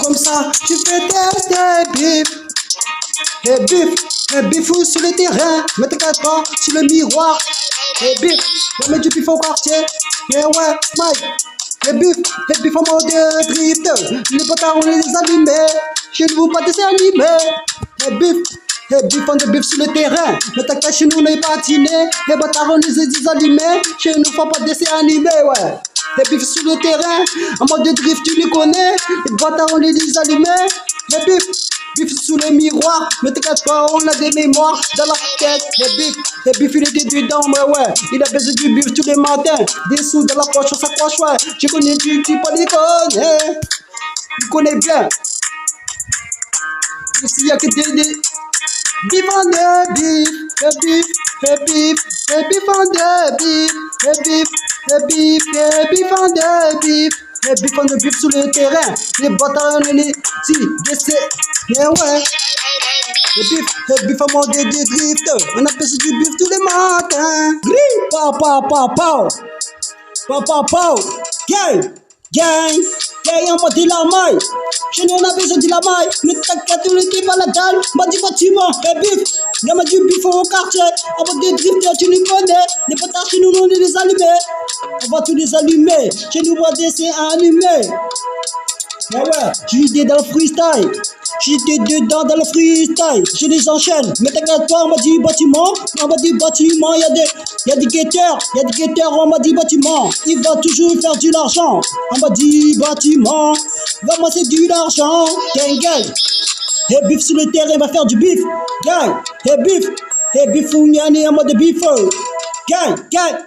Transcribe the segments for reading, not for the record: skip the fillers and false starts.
Comme ça, tu fais tester bif. Et bif sur le terrain, mais t'inquiète pas, sur le miroir. Et bif, on met du bif au quartier. Et ouais, Mike. Et bif en mode drift. Les bâtards, on les allumés. Chez nous, pas des animés. Et bif on de bif sur le terrain. Mais t'inquiète, chez nous, on est patiné. Les bâtards, on les allumés. Chez nous, faut pas des animés, ouais. Et bif sur le terrain, en mode drift, tu les connais. Les bâtards, on les allumés. Et bif sous le miroir, mais t'inquiète pas, on a des mémoires dans la tête. Et bif il était dedans, ouais, il a besoin du bif tous les matins. Des sous dans la poche, on s'accroche, ouais. Tu connais, tu pas les connais. Tu connais bien. Ici, y a que des bif en de bif, et bif en de bif, et bif en de bif. Et bif on de bif sur le terrain, les bâtards on les si, décès, mais ouais. Et bif en mode de drift, on a besoin du bif tous les matins. Pow, gang, en mode de la maille. Chez nous on a besoin de la maille, mais t'inquiète, on était pas la dalle, m'a dit bâtiment, et bif, on a du bif au quartier, en mode de drift, tu les connais, les bâtards chez nous on les allumés. On va tous les allumer, chez nous on va dessin allumé. Mais ouais, j'étais dans le freestyle, j'étais dedans dans le freestyle, je les enchaîne, mais t'inquiète pas, on m'a dit bâtiment, il y a des guetteurs, on m'a dit bâtiment, il va toujours faire de l'argent, on m'a dit bâtiment, vraiment c'est de l'argent, gang, et bif sur le terrain, il va faire du bif, gang, et bif, on y en mode bif. Gang, y'a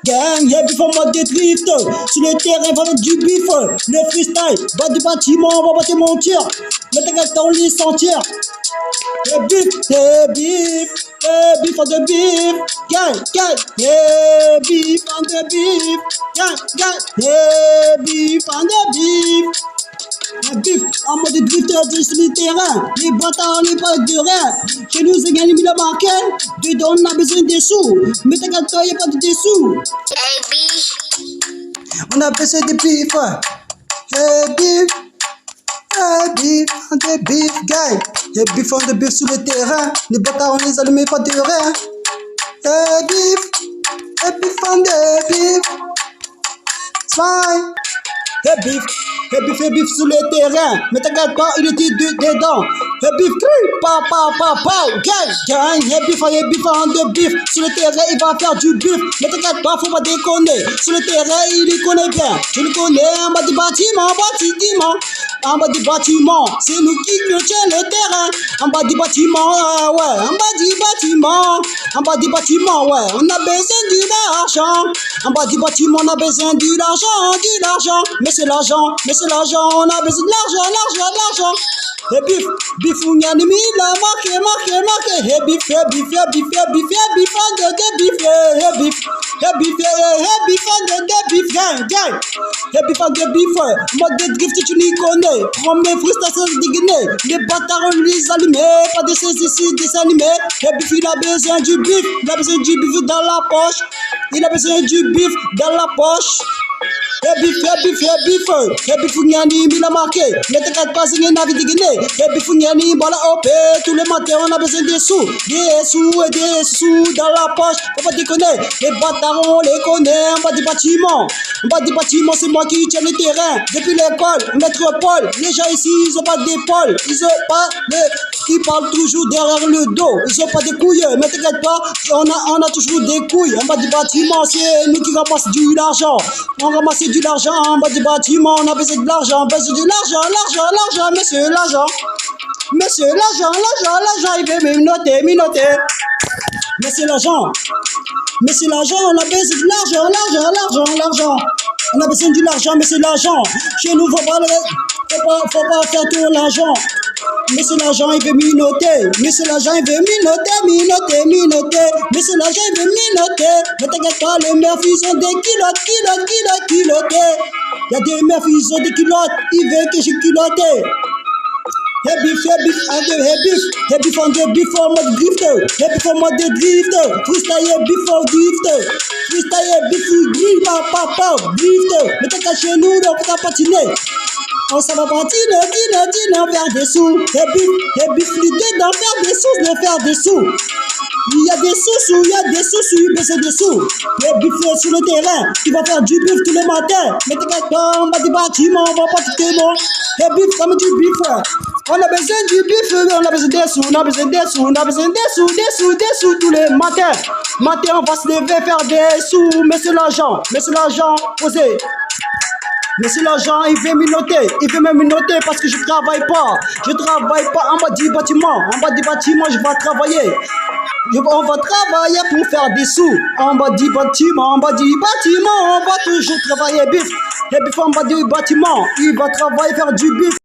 bif en mode de drift. Sur le terrain, va mettre du bif. Le freestyle, bas du bâtiment, on va pas te mentir. Mais t'inquiète, on les sentir. Et bif en de bif. Gang, et bif en de bif. Gang, et bif en de bif. Un bif en mode drifter sur le terrain. Les bâtards, les pas de rien. Chez nous, c'est gagné, il a marqué. Dedans, on a besoin des sous. Mais t'inquiète pas, y'a pas de dessous. On a besoin de bif. Hey bif on de bif, gang. Hey bif on de bif sur le terrain. Les bâtards, on les allume, pas de rien. Hey bif on de bif. Smile. Hey bif sur le terrain, mais t'inquiète pas, il était dedans. Hey bif, gang, hey bif en de bif. Sur le terrain, il va faire du bif, mais t'inquiète pas, faut pas déconner. Sur le terrain, il y connaît bien. Je le connais en bas du bâtiment, en bas du bâtiment, c'est nous qui clôturons le terrain. En bas du bâtiment, ouais, en bas du bâtiment, ouais, on a besoin de l'argent. En bas du bâtiment, on a besoin de l'argent, mais c'est l'argent, on a besoin de l'argent. Et bif, on y a mis la marque. Et bif, on de bif, gang. Et bif on de bif, mode de drift, tu n'y connais. Prends mes frustrations dégainer. Les bâtards, on les allume, pas de ces ici, des animés. Et bif, il a besoin du bif, dans la poche. Il a besoin du bif dans la poche. Et bif, on y a mis la marque. Ne t'inquiète pas, c'est une avis de Guinée. Et bif, on y a mis la OP. Tous les matins, on a besoin des sous dans la poche. Faut pas déconner. Les bâtards, on les connaît. En bas du bâtiment, c'est moi qui tiens le terrain. Depuis l'école, métropole. Les gens ici, ils ont pas d'épaule. Ils parlent toujours derrière le dos. Ils ont pas de couilles. Mais t'inquiète pas, on a toujours des couilles. En bas du bâtiment, c'est nous qui ramassons de l'argent. On ramasse de l'argent en bas du bâtiment, on a besoin de l'argent, monsieur, l'argent, il veut minoter. Mais c'est l'argent, on a besoin de l'argent. On a besoin de l'argent, mais c'est l'argent. Chez nous, faut pas faire tout l'argent. Mais c'est l'argent, il veut minoter. Mais c'est l'argent, il veut minoter. Mais c'est l'argent, il veut minoter. Mais t'inquiète pas, les meufs, ils ont des culottes. Il y a des meufs, ils ont des culottes. Ils veulent que je culotte. Hey bif on de bif en mode drifter. Freestyle bif en drifter. Freestyle bif drift. Mais t'as qu'à chez nous, donc t'as patiné. On s'en va partir, faire des sous. Et bif, l'idée d'en faire des sous, de faire des sous. Il y a des sous, il baisse des sous. Les bifs sur le terrain, il va faire du bif tous les matins. Mettez quelqu'un en bas du bâtiment, on va pas tout le monde. Les bifs comme du bif. On a besoin du bif, on a besoin des sous, on a besoin des sous, on a besoin des sous tous les matins. Matin, on va se lever faire des sous, mais c'est l'argent, posez. Mais c'est l'argent, il veut me noter parce que je travaille pas en bas du bâtiment, je vais travailler. On va travailler pour faire des sous. En bas du bâtiment, on va toujours travailler bif. Et bif en bas du bâtiment, il va travailler, faire du bif.